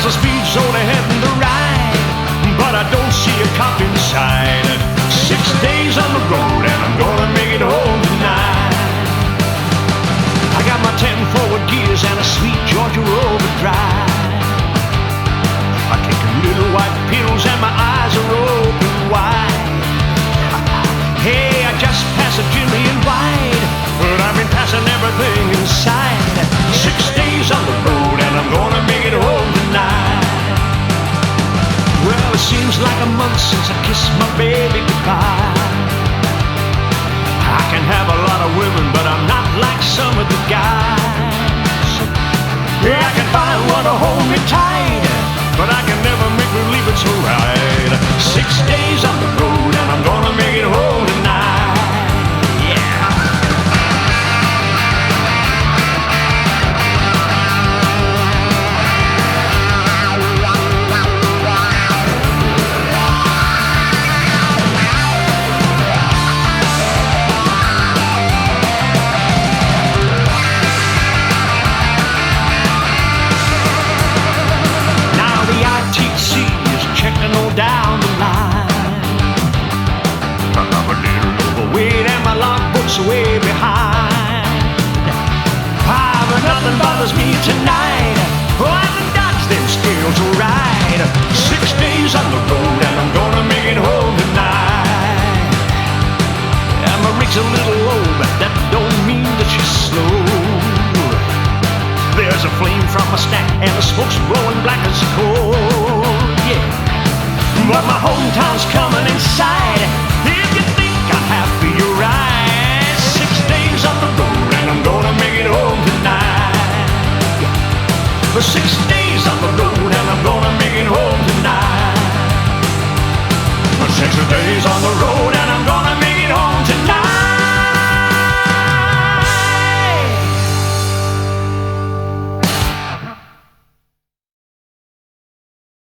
There's a speed zone ahead in the ride, but I don't see a cop inside. 6 days on the road and I'm gonna make it home tonight. I got my 10 forward gears and a sweet Georgia overdrive. I take little white pills and my eyes are open wide. Hey, I just passed a Jimmy and Wide, but I've been passing everything in sight. 6 days on the road and I'm gonna make it home tonight. Well, it seems like a month since I kissed my baby goodbye. I can have a lot of women, but I'm not like some of the guys. Yeah, I can find one to hold me tight, but I can never make believe it's alright. 6 days on the road and I'm gonna make it home tonight. Yeah. Down the line, I'm a little overweight and my logbook's way behind. But nothing bothers me tonight. Oh, I can dodge them scales alright. 6 days on the road and I'm gonna make it home tonight. And my rig's a little low, but that don't mean that she's slow. There's a flame from my stack and the smoke's blowing black as coal. Yeah. But my hometown's coming inside. If you think I'm happy, you're right. 6 days on the road and I'm gonna make it home tonight. For 6 days on the road and I'm gonna make it home tonight. For 6 days on the road.